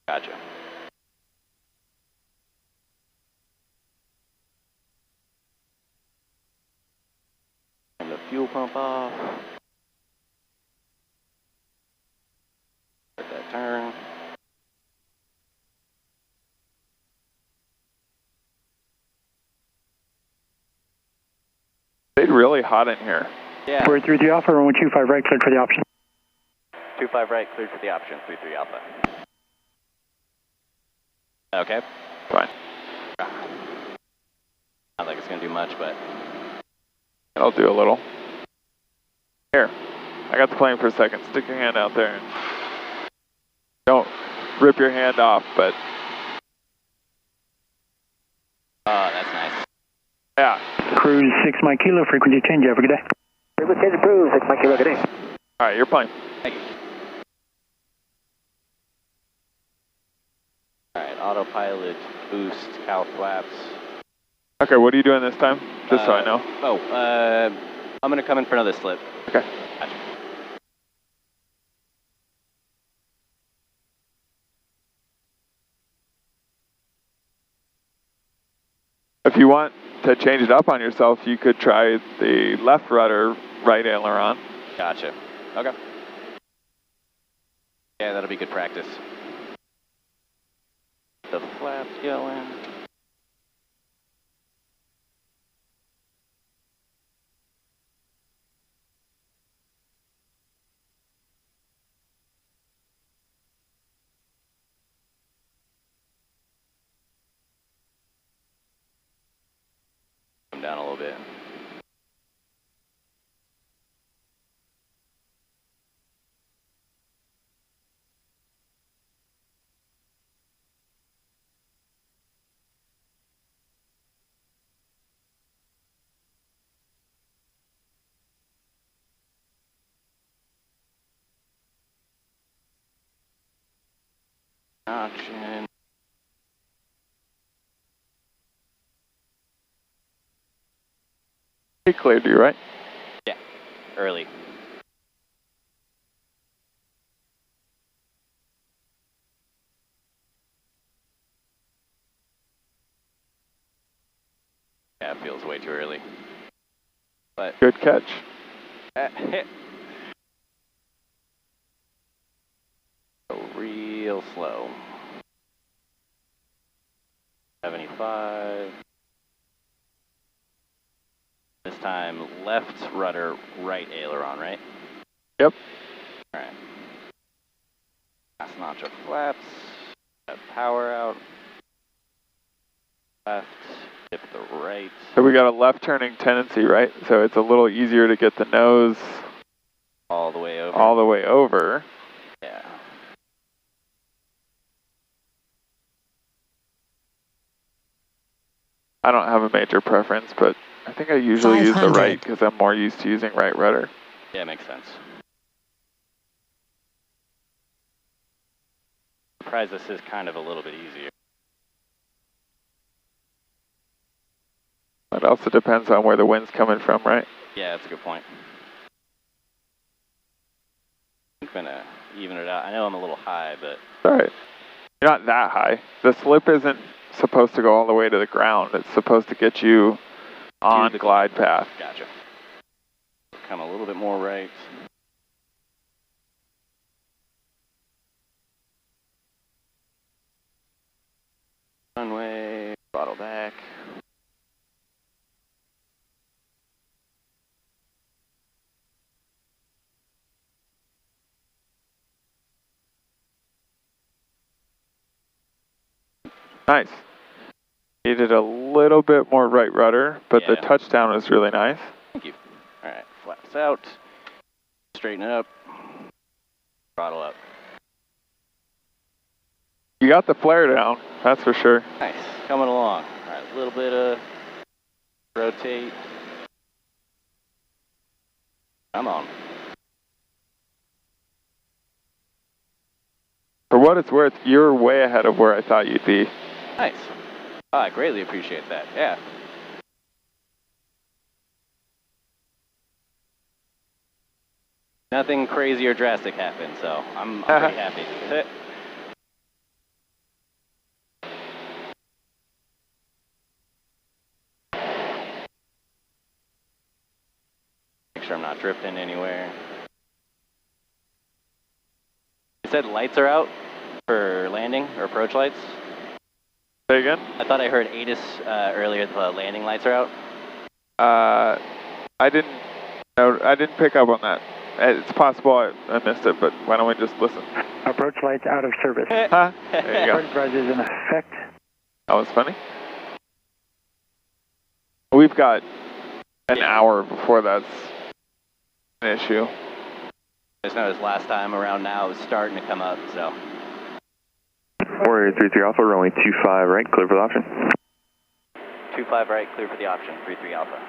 Gotcha. And the fuel pump off. Start that turn. It's really hot in here. Yeah. We're through the Alpha, runway 25 right, cleared for the option. 25 right, cleared for the option, 33 Alpha. Okay. Fine. Not like it's going to do much, but... I'll do a little. Here, I got the plane for a second. Stick your hand out there. Don't rip your hand off, but... Oh, that's nice. Yeah. Cruise 6 Mike Kilo, frequency change, have a good day. Frequency change approved, 6 Mike Kilo, good day. All right, you're fine. Thank you. All right, autopilot, boost, cow flaps. Okay, what are you doing this time? Just so I know. I'm going to come in for another slip. Okay. Gotcha. If you want to change it up on yourself, you could try the left rudder, right aileron. Gotcha. Okay. Yeah, that'll be good practice. The flaps going. Come down a little bit. Auction. He cleared you, right? Yeah, early. Yeah, it feels way too early. But Good catch. Go real slow. 75. This time, left rudder, right aileron, right? Yep. All right. Last notch of flaps. Got power out. Left. Tip the right. So we got a left turning tendency, right? So it's a little easier to get the nose all the way over. All the way over. Yeah. I don't have a major preference, but I think I usually use the right because I'm more used to using right rudder. Yeah, makes sense. Surprised this is kind of a little bit easier. It also depends on where the wind's coming from, right? Yeah, that's a good point. I'm gonna even it out. I know I'm a little high, but... All right. You're not that high. The slip isn't supposed to go all the way to the ground. It's supposed to get you on the glide path. Gotcha. Come a little bit more right. Runway, throttle back. Nice. Needed a little bit more right rudder, but the touchdown was really nice. Thank you. All right, flaps out. Straighten it up. Throttle up. You got the flare down, that's for sure. Nice, coming along. All right, a little bit of rotate. Come on. For what it's worth, you're way ahead of where I thought you'd be. Nice. Oh, I greatly appreciate that. Yeah. Nothing crazy or drastic happened, so I'm pretty happy. Make sure I'm not drifting anywhere. You said lights are out for landing or approach lights? Say again? I thought I heard ATIS earlier, the landing lights are out. I didn't pick up on that. It's possible I missed it, but why don't we just listen? Approach lights out of service. Huh? There you go. Approach lights is in effect. That was funny. We've got an hour before that's an issue. I just noticed last time around now it was starting to come up, so. Warrior 33 Alpha, runway 25 right, clear for the option. 25 right, clear for the option, 33 Alpha.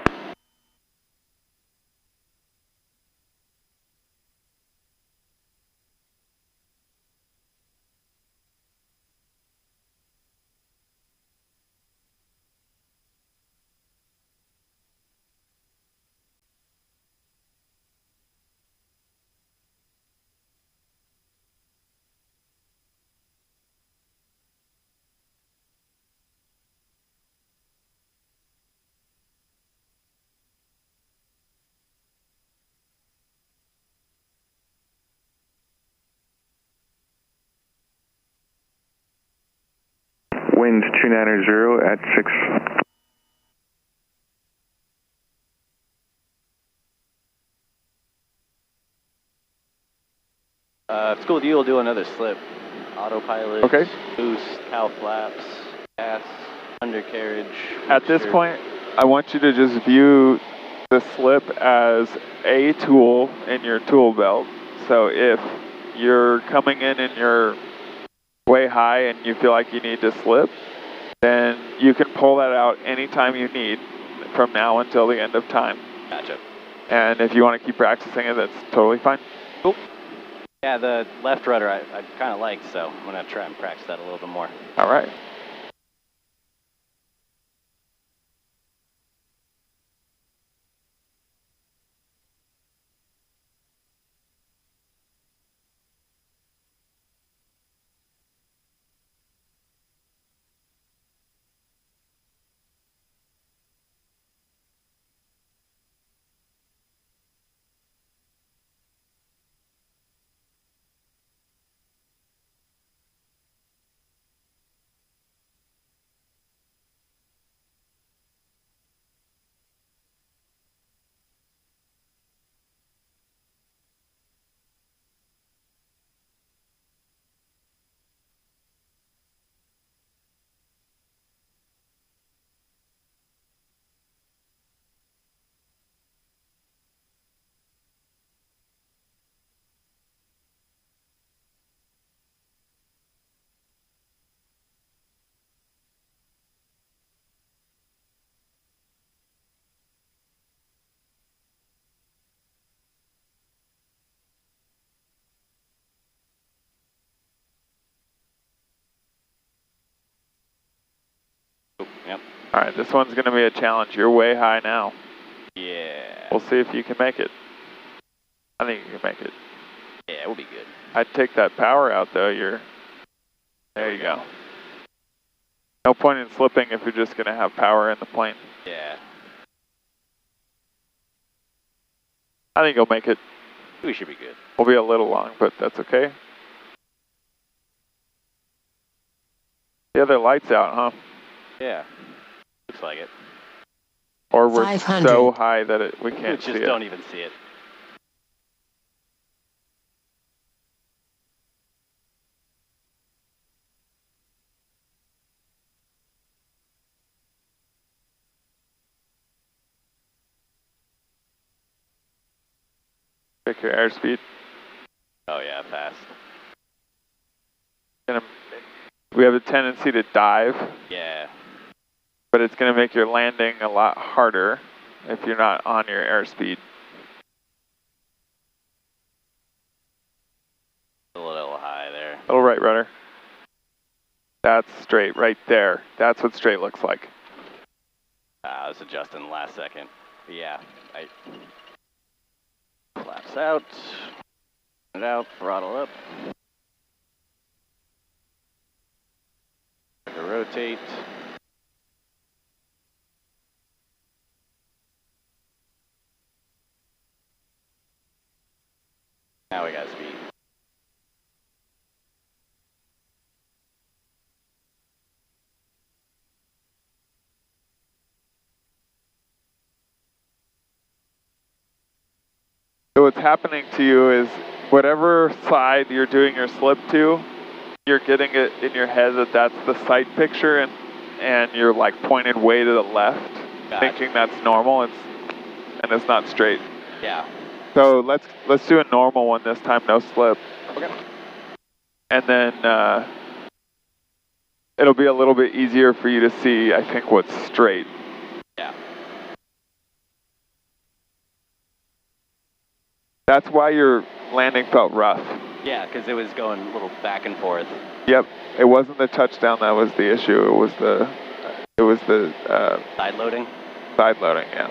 Wind 290 at 6. If it's cool with you, we'll do another slip. Autopilot, okay. Boost, cow flaps, gas, undercarriage. At this point, I want you to just view the slip as a tool in your tool belt. So if you're coming in and you're way high and you feel like you need to slip, then you can pull that out anytime you need from now until the end of time. Gotcha. And if you want to keep practicing it, that's totally fine. Cool. Yeah, the left rudder I kind of like, so I'm going to try and practice that a little bit more. All right. Yep. All right, this one's going to be a challenge. You're way high now. Yeah. We'll see if you can make it. I think you can make it. Yeah, we'll be good. I'd take that power out, though. There you go. No point in slipping if you're just going to have power in the plane. Yeah. I think you'll make it. We should be good. We'll be a little long, but that's okay. The other light's out, huh? Yeah. Looks like it. Or we're 500. so high that we can't see it. Just don't even see it. Check your airspeed. Oh yeah, fast. We have a tendency to dive. Yeah. But it's going to make your landing a lot harder if you're not on your airspeed. A little high there. Little right rudder. That's straight right there. That's what straight looks like. I was adjusting the last second. But yeah, I flaps out, it out, throttle up. Rotate. Now we got speed. So what's happening to you is whatever side you're doing your slip to, you're getting it in your head that that's the sight picture, and you're like pointed way to the left, thinking that's normal, and it's not straight. Yeah. So let's do a normal one this time, no slip. Okay. And then it'll be a little bit easier for you to see, I think, what's straight. Yeah. That's why your landing felt rough. Yeah, because it was going a little back and forth. Yep. It wasn't the touchdown that was the issue. It was the side loading. Side loading, yeah.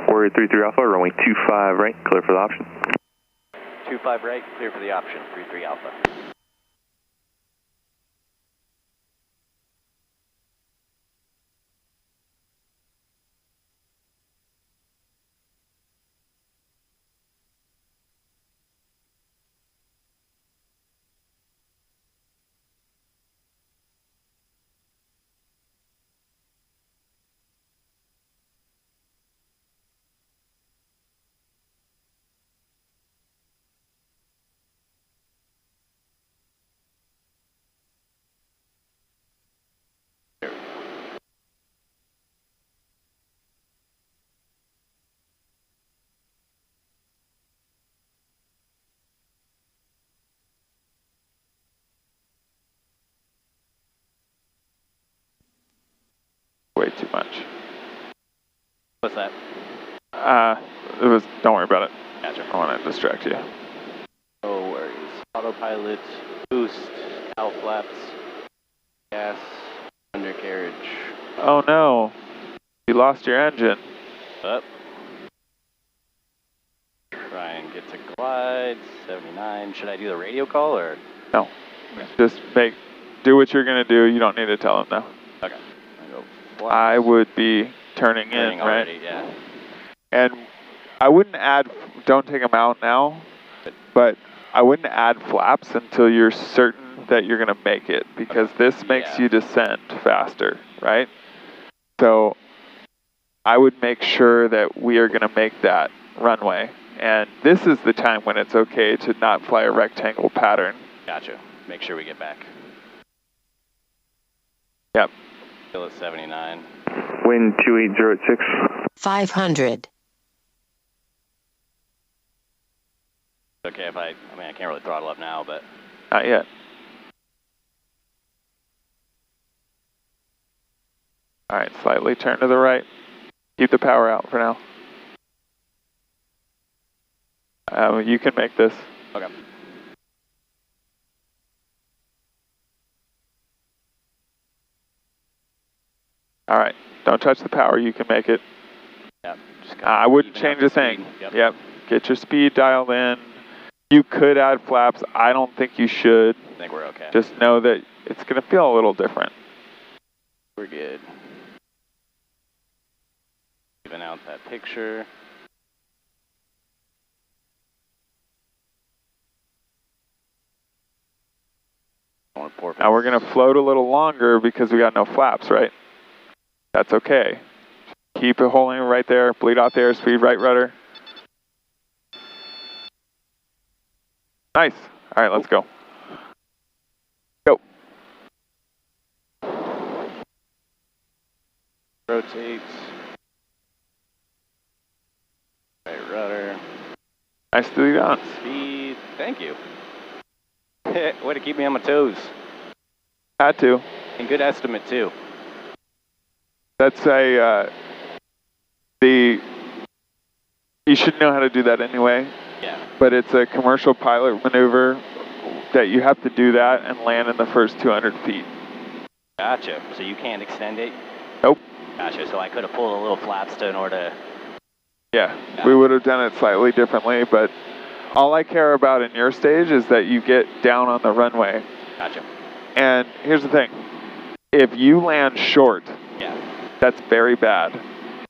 Warrior 33 Alpha, runway 25 right, clear for the option. 25 right, clear for the option, 33 Alpha. Way too much. What's that? Don't worry about it. Gotcha. I want to distract you. No worries. Autopilot, boost, cowl flaps, gas, undercarriage. Oh no, you lost your engine. Up. Try and get to glide, 79. Should I do the radio call or? No. Okay. Just do what you're going to do. You don't need to tell them now. Okay. I would be turning in, already, right? Yeah. And I wouldn't don't take them out now, but I wouldn't add flaps until you're certain that you're going to make it, because this makes you descend faster, right? So I would make sure that we are going to make that runway. And this is the time when it's okay to not fly a rectangle pattern. Gotcha. Make sure we get back. Yep. Still at 79. Wind 280 at 6. 500. Okay, if I can't really throttle up now, but. Not yet. All right, slightly turn to the right. Keep the power out for now. You can make this. Okay. All right, don't touch the power. You can make it. Yep. I wouldn't change a thing. Yep. Get your speed dialed in. You could add flaps. I don't think you should. I think we're okay. Just know that it's going to feel a little different. We're good. Even out that picture. Now we're going to float a little longer because we got no flaps, right? That's okay. Keep it holding right there. Bleed out the airspeed, right rudder. Nice. All right, let's go. Go. Rotate. Right rudder. Nice to be on. Speed. Thank you. Way to keep me on my toes. Had to. And good estimate too. That's you should know how to do that anyway. Yeah. But it's a commercial pilot maneuver that you have to do that and land in the first 200 feet. Gotcha. So you can't extend it? Nope. Gotcha. So I could have pulled a little flaps to in order to... Yeah, we would have done it slightly differently, but all I care about in your stage is that you get down on the runway. Gotcha. And here's the thing. If you land short, yeah, that's very bad.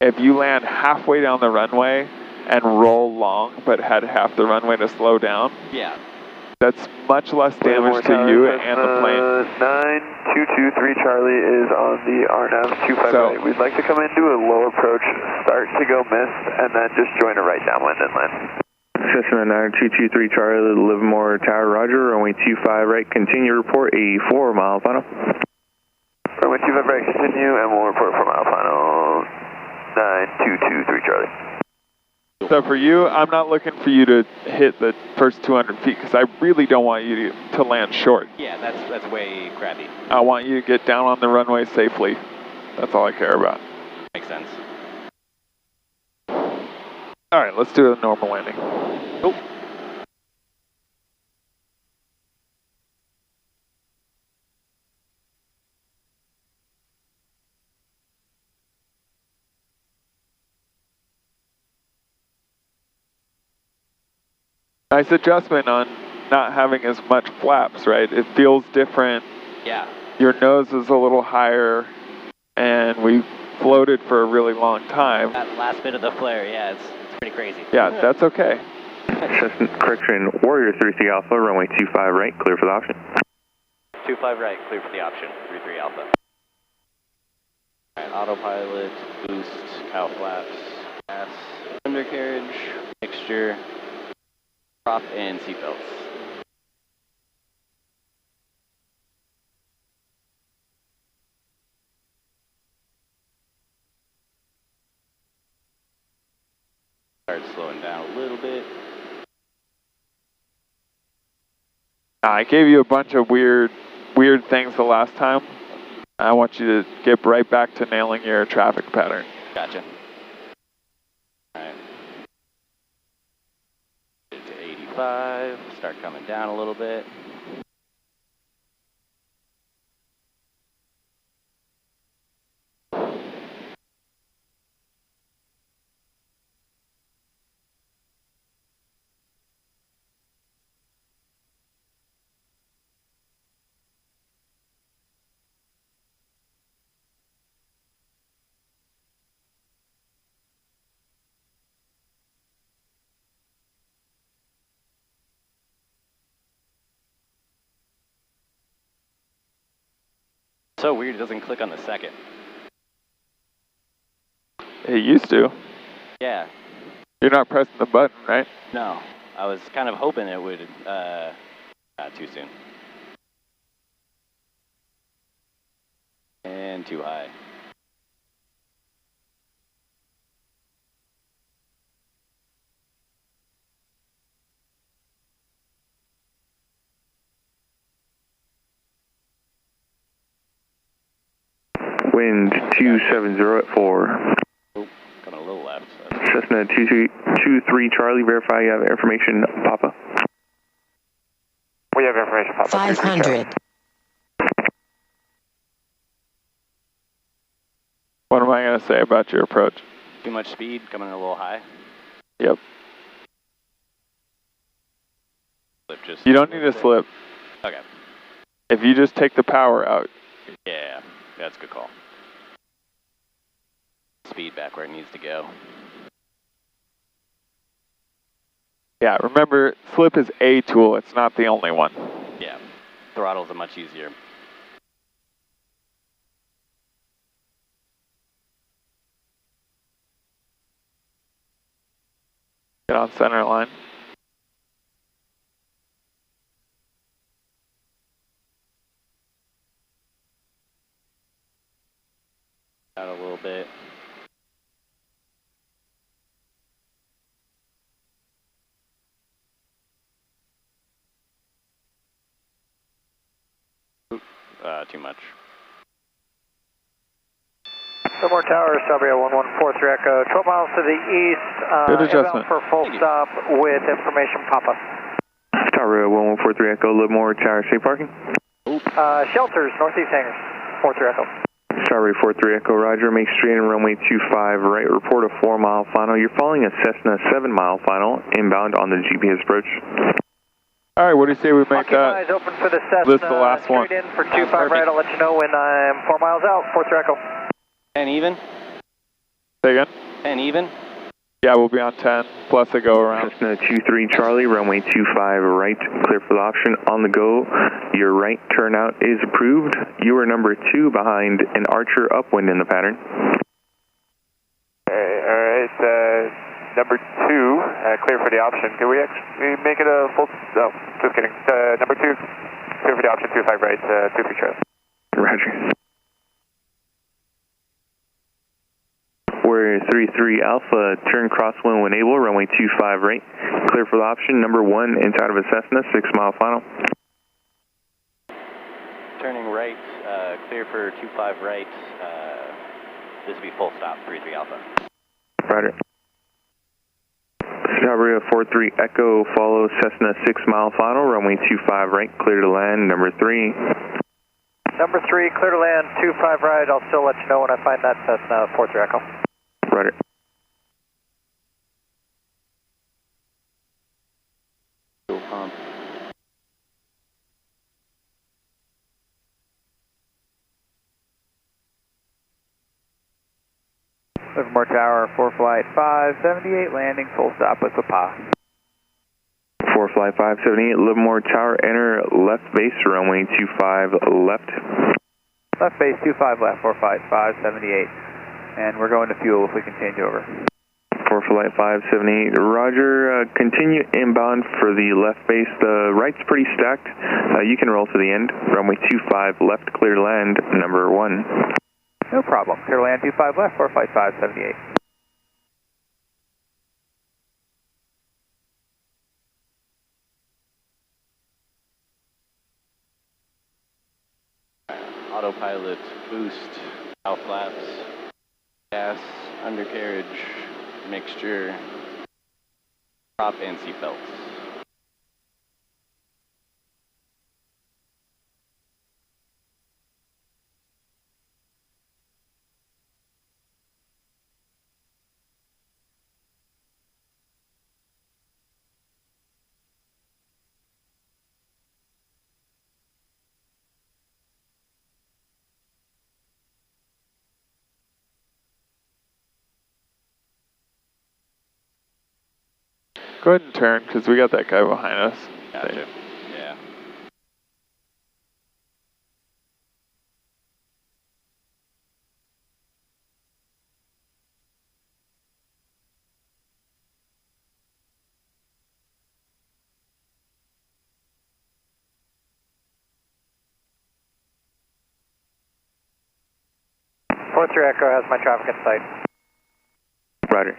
If you land halfway down the runway and roll long, but had half the runway to slow down, yeah, that's much less damage to you and the plane. 9223 Charlie is on the RNAV 25 right. We'd like to come in, do a low approach, start to go miss, and then just join a right downwind and land. Cessna 9223 Charlie, Livermore Tower, roger, runway 25 right, continue report, 84 mile final. Runway 25 right, continue, and we'll report for mile final 9223 Charlie. So for you, I'm not looking for you to hit the first 200 feet because I really don't want you to land short. Yeah, that's way crappy. I want you to get down on the runway safely. That's all I care about. Makes sense. All right, let's do a normal landing. Nope. Nice adjustment on not having as much flaps, right? It feels different. Yeah. Your nose is a little higher, and we floated for a really long time. That last bit of the flare, yeah, it's pretty crazy. Yeah, that's okay. Correction, Warrior 33 Alpha, runway 25 right, clear for the option. 25 right, clear for the option, 33 Alpha. All right, autopilot, boost, cow flaps, gas, undercarriage, mixture, prop, and seatbelts. Start slowing down a little bit. I gave you a bunch of weird things the last time. I want you to get right back to nailing your traffic pattern. Gotcha. All right. Get to 85. Start coming down a little bit. So weird, it doesn't click on the second. It used to. Yeah. You're not pressing the button, right? No, I was kind of hoping it would, too soon. And too high. Wind 270 at 4. Oh, coming a little left. Cessna 23 Charlie, verify you have information, Papa. We have information, Papa. 500. What am I going to say about your approach? Too much speed, coming in a little high. Yep. Slip just You don't need to slip. Okay. If you just take the power out. Yeah, that's a good call. Speed back where it needs to go. Yeah, remember, slip is a tool. It's not the only one. Yeah, throttle's a much easier. Get on center line. Out a little bit. Too much. Fillmore Tower, Sabria 1143 Echo, 12 miles to the east. Good adjustment. For full stop with information pop-up. Tower 1143 Echo, Livermore Tower, safe parking? Shelters, northeast hangars, 43 Echo. Strawberry 43 Echo, roger, make straight and runway 25 right, report a 4-mile final. You're following a Cessna 7-mile final, inbound on the GPS approach. Alright, what do you say we make Occupies that? open for the Cessna, This is the last straight one. in for 25 right, I'll let you know when I'm 4 miles out, 43 Echo. 10 even? Say again? 10 even? Yeah, we'll be on 10, plus a go around. Cessna 23 Charlie, runway 25 right, clear for the option, on the go. Your right turnout is approved. You are number 2 behind an Archer upwind in the pattern. Alright, number 2, clear for the option. Can we actually make it a full, no, just kidding. Number 2, clear for the option, 25 right, 23 Charlie. Roger. We're 33 Alpha, turn crosswind when able, runway 25 right, clear for the option, number 1 inside of a Cessna, 6-mile final. Turning right, clear for 25 right. This will be full stop, 33 Alpha. Roger. Sabria 43 Echo, follow Cessna 6-mile final, runway 25 right, clear to land, number 3. Number 3, clear to land, 25 right, I'll still let you know when I find that Cessna, 43 Echo. Roger. Fuel pump. Livermore Tower, 4 flight 578, landing full stop with Papa. 4 flight 578, Livermore Tower, enter left base, runway 25 left. Left base, 25 left, 4 flight 578. And we're going to fuel if we can change over. 4 flight 578, roger, continue inbound for the left base. The right's pretty stacked. You can roll to the end. Runway 25 left, clear to land, number 1. No problem. Clear to land, 25 left, 4 flight 578. Autopilot, boost, cow flaps, gas, undercarriage, mixture, prop and seatbelts. Go ahead and turn, because we got that guy behind us. Gotcha. Yeah. Fourth Echo has my traffic in sight. Roger.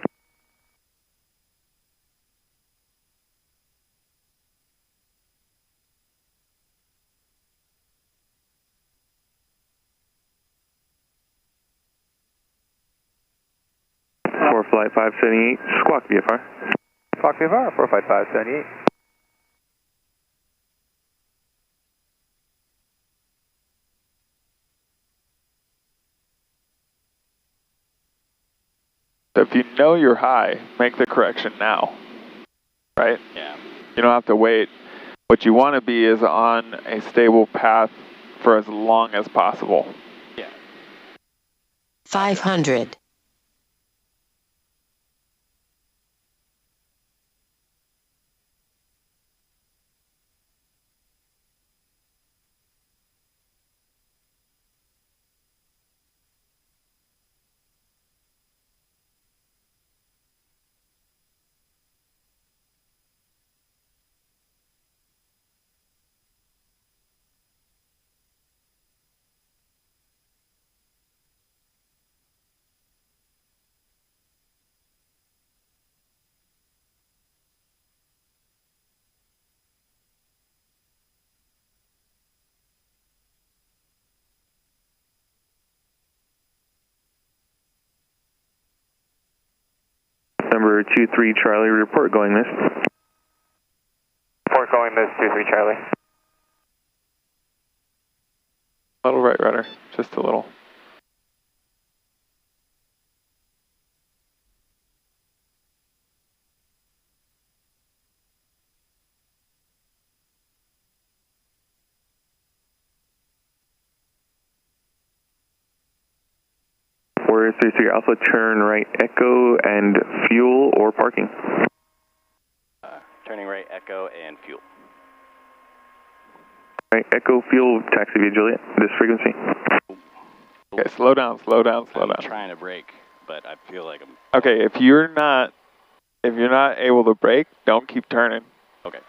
Flight 578, squawk VFR. Squawk VFR, 45578. So if you know you're high, make the correction now, right? Yeah. You don't have to wait. What you want to be is on a stable path for as long as possible. Yeah. 500. number 23 Charlie, report going missed. Report going missed, 23 Charlie. Little right rudder, just a little. Warrior 33 Alpha, turn right Echo and fuel or parking. Turning right, Echo and fuel. Right, Echo, fuel, taxi via Juliet, this frequency. Okay, slow down, slow down, slow down. I'm trying to brake, but I feel like I'm... Okay, if you're not able to brake, don't keep turning. Okay.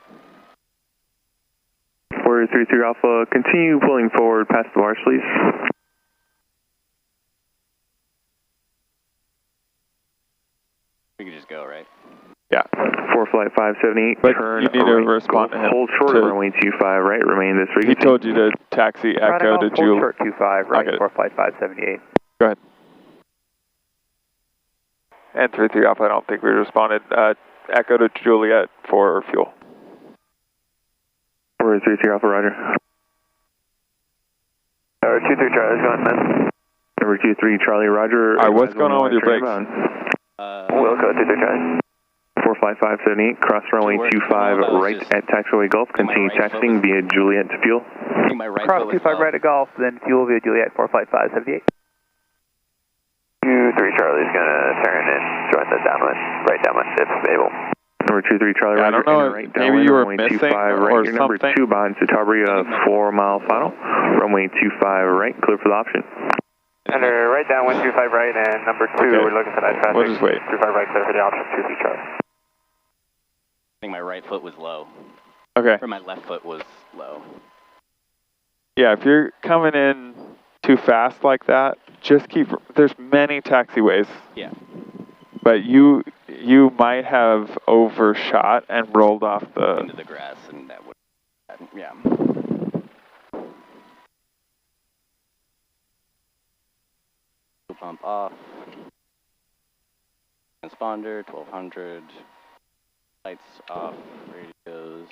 Warrior 33 Alpha, continue pulling forward past the marsh, please. We can just go, right? Yeah. For flight 578, but turn you need to respond to him. Hold short of runway 25 right, remain this frequency. He told you to taxi Echo to Juliet. Hold short 25 right, for flight 578. Go ahead. And 33 Alpha, I don't think we responded. Echo to Juliet for fuel. Warrior 33 Alpha, roger. Number 23 Charlie's going missed. Number 23 Charlie, roger. Alright, what's going on with your brakes? Wilco 23 Charlie. For flight 578, cross runway 25 right at taxiway Gulf, continue taxiing via Juliet to fuel. Cross 25 right at Gulf, then fuel via Juliet for flight 578. 23 Charlie's gonna turn and join the downwind, right downwind if able. Number 23 Charlie, yeah, roger. I don't know, right maybe you were runway missing 25 right. or You're something. number 2 behind Citabria, 4 mile final. Runway 25 right, clear for the option. Under right downwind 25 right, and number 2, we're looking for that traffic. We'll just wait. 25 right, clear for the option, 23 Charlie. I think my right foot was low. Okay. Or my left foot was low. Yeah, if you're coming in too fast like that, just keep, there's many taxiways. Yeah. But you might have overshot and rolled off the... Into the grass, and that would... Yeah. Pump off. Transponder, 1200. Lights off, radios.